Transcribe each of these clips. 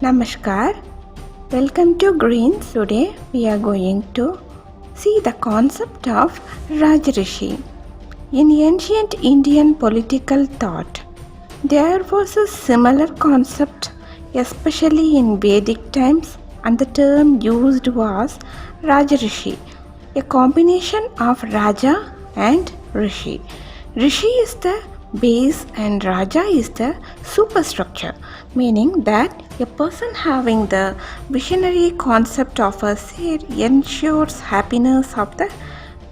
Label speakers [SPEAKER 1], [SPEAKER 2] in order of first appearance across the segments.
[SPEAKER 1] Namaskar. Welcome to Greens. Today we are going to see the concept of Rajrishi. In ancient Indian political thought, there was a similar concept, especially in Vedic times, and the term used was Rajrishi, a combination of Raja and Rishi. Rishi is the base and Raja is the superstructure, meaning that a person having the visionary concept of a seed ensures happiness of the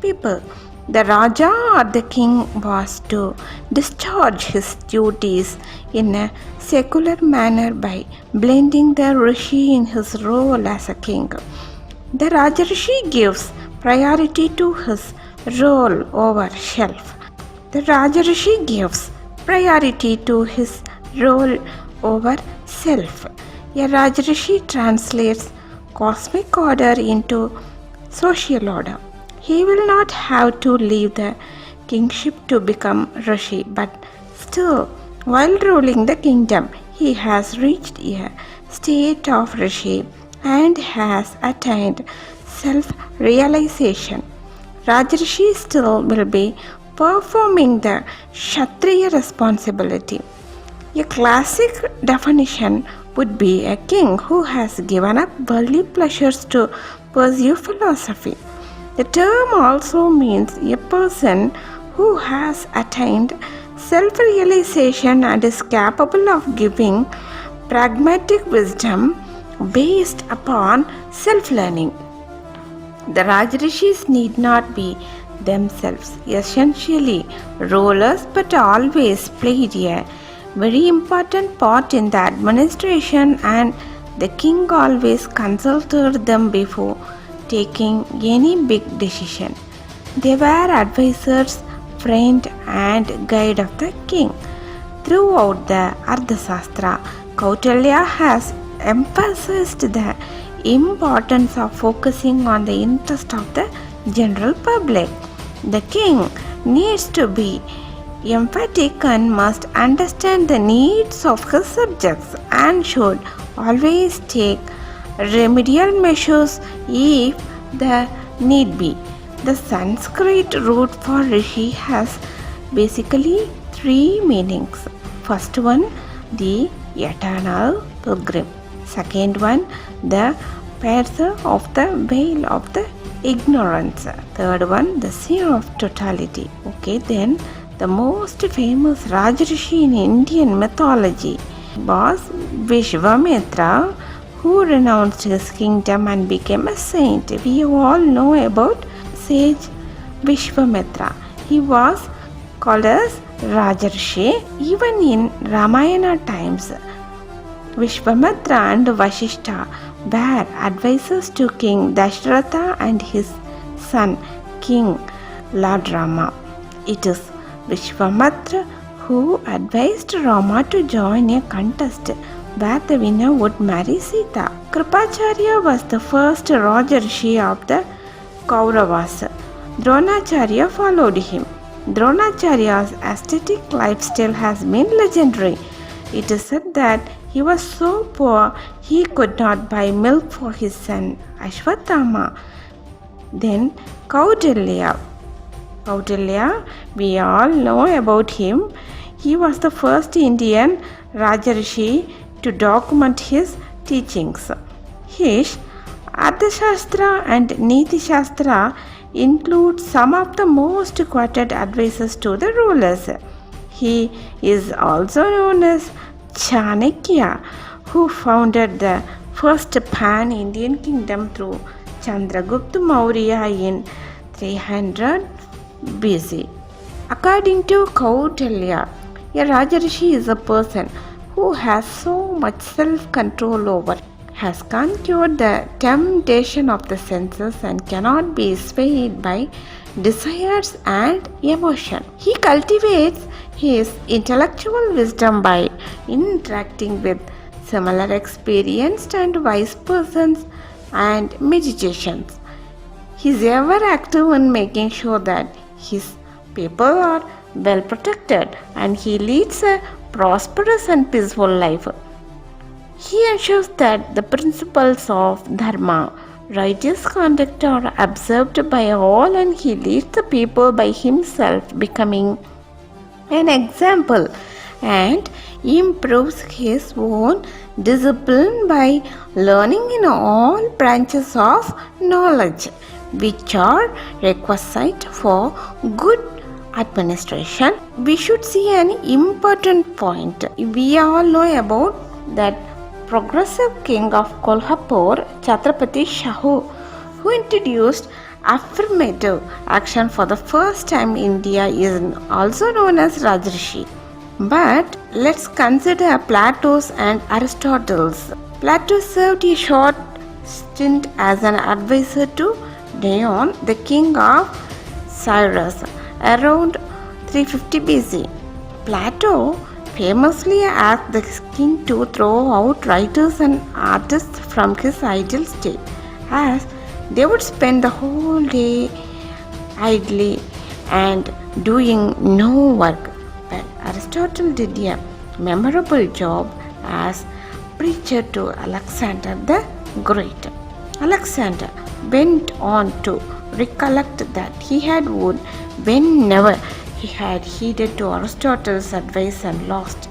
[SPEAKER 1] people. The Raja or the king was to discharge his duties in a secular manner by blending the Rishi in his role as a king. The Rajrishi gives priority to his role over self. The Rajrishi gives priority to his role over self. A Rajrishi translates cosmic order into social order. He will not have to leave the kingship to become Rishi, but still, while ruling the kingdom, he has reached a state of Rishi and has attained self-realization. Rajrishi still will be performing the Kshatriya responsibility. A classic definition would be a king who has given up worldly pleasures to pursue philosophy. The term also means a person who has attained self-realization and is capable of giving pragmatic wisdom based upon self-learning. The Rajrishis need not be themselves essentially rulers, but always played a very important part in the administration, and the king always consulted them before taking any big decision. They were advisors, friend and guide of the king. Throughout the Ardhashastra, Kautilya has emphasized the importance of focusing on the interest of the general public. The king needs to be emphatic and must understand the needs of his subjects and should always take remedial measures if the need be. The Sanskrit root for Rishi has basically three meanings. First one, the eternal pilgrim. Second one, the piercer of the veil of the ignorance. Third one, the seer of totality. Okay, then the most famous Rajrishi in Indian mythology was Vishwamitra, who renounced his kingdom and became a saint. We all know about sage Vishwamitra. He was called as Rajrishi. Even in Ramayana times, Vishwamitra and Vasishtha were advisors to King Dashratha and his son King Lord Rama. It is Vishwamitra who advised Rama to join a contest where the winner would marry Sita. Kripacharya was the first Rajrishi of the Kauravas. Dronacharya followed him. Dronacharya's ascetic lifestyle has been legendary. It is said that he was so poor he could not buy milk for his son Ashwatthama. Then Kautilya, we all know about him. He was the first Indian Rajrishi to document his teachings. His Ardhashastra and Niti Shastra include some of the most quoted advices to the rulers. He is also known as Chanakya, who founded the first pan-Indian kingdom through Chandragupta Maurya in 300 BC. According to Kautilya, a Rajrishi is a person who has so much self-control over, has conquered the temptation of the senses and cannot be swayed by desires and emotion. He cultivates his intellectual wisdom by interacting with similar experienced and wise persons and meditations. He is ever active in making sure that his people are well protected and he leads a prosperous and peaceful life. He ensures that the principles of dharma, righteous conduct, are observed by all, and he leads the people by himself, becoming an example, and improves his own discipline by learning in all branches of knowledge, which are requisite for good administration. We should see an important point. We all know about that progressive king of Kolhapur, Chhatrapati Shahu, who introduced affirmative action for the first time in India, is also known as Rajrishi. But let's consider Plato's and Aristotle's. Plato served a short stint as an advisor to Dion, the king of Cyrus, around 350 BC. Plato famously asked the king to throw out writers and artists from his ideal state, as they would spend the whole day idly and doing no work. But Aristotle did a memorable job as preacher to Alexander the Great. Alexander went on to recollect that he had won whenever he had heeded to Aristotle's advice and lost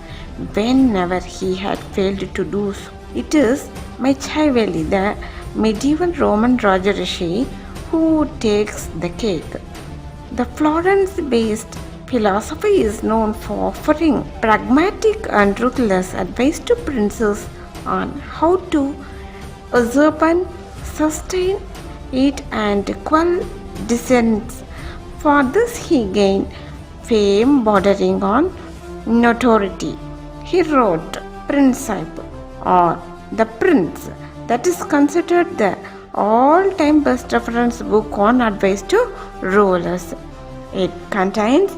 [SPEAKER 1] whenever he had failed to do so. It is Machiavelli, the medieval Roman Rajarishi, who takes the cake. The Florence-based philosophy is known for offering pragmatic and ruthless advice to princes on how to usurp and sustain it and quell dissents. For this he gained fame bordering on notoriety. He wrote Principe, or The Prince, that is considered the all-time best reference book on advice to rulers. It contains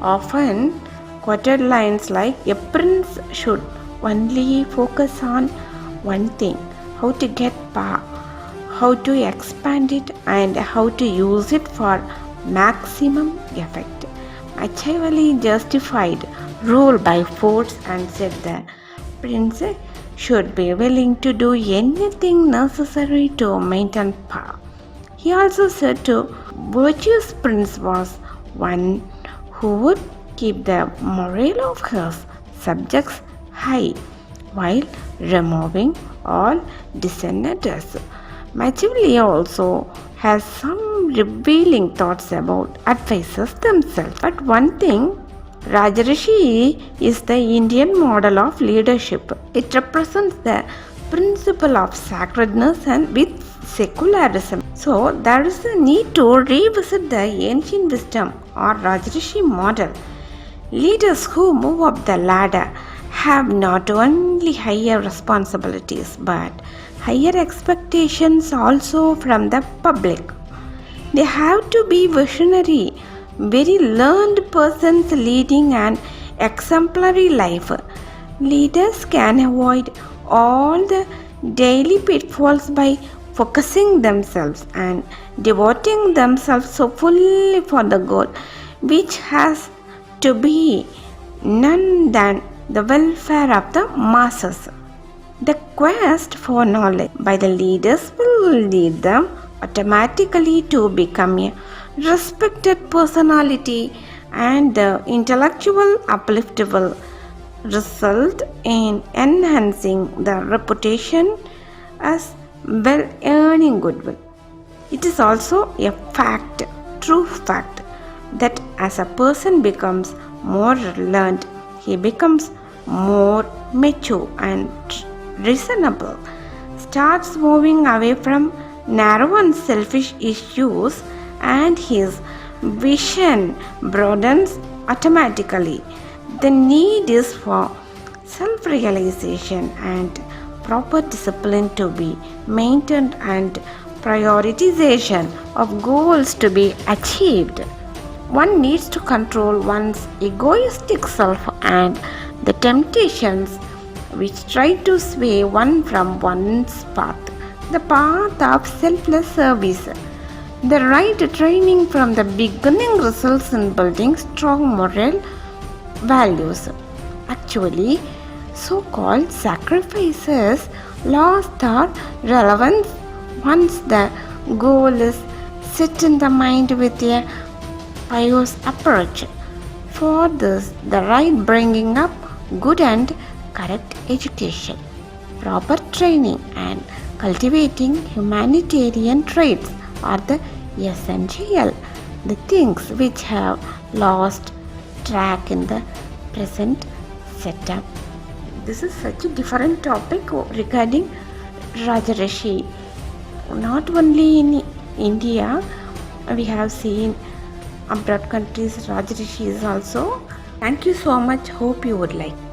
[SPEAKER 1] often quoted lines like, "A prince should only focus on one thing: how to get power, how to expand it, and how to use it for maximum effect." Machiavelli justified rule by force and said the prince should be willing to do anything necessary to maintain power. He also said to virtuous prince was one who would keep the morale of his subjects high while removing all dissenters. Machiavelli also has some revealing thoughts about advisors themselves. But one thing, Rajarishi is the Indian model of leadership. It represents the principle of sacredness and with secularism. So there is a need to revisit the ancient wisdom or Rajarishi model. Leaders who move up the ladder have not only higher responsibilities but higher expectations also from the public. They have to be visionary, very learned persons leading an exemplary life. Leaders can avoid all the daily pitfalls by focusing themselves and devoting themselves so fully for the goal, which has to be none than the welfare of the masses. The quest for knowledge by the leaders will lead them automatically to become a respected personality, and the intellectual uplift will result in enhancing the reputation as well-earning goodwill. It is also a fact, true fact, that as a person becomes more learned, he becomes more mature and reasonable, starts moving away from narrow and selfish issues, and his vision broadens automatically. The need is for self-realization and proper discipline to be maintained and prioritization of goals to be achieved. One needs to control one's egoistic self and the temptations which try to sway one from one's path, the path of selfless service. The right training from the beginning results in building strong moral values. Actually, So called sacrifices lost their relevance once the goal is set in the mind with a pious approach. For this, the right bringing up good and correct education, proper training, and cultivating humanitarian traits are the essential, the things which have lost track in the present setup. This is such a different topic regarding Rajarishi. Not only in India, we have seen abroad countries Rajarishi is also. Thank you so much. Hope you would like.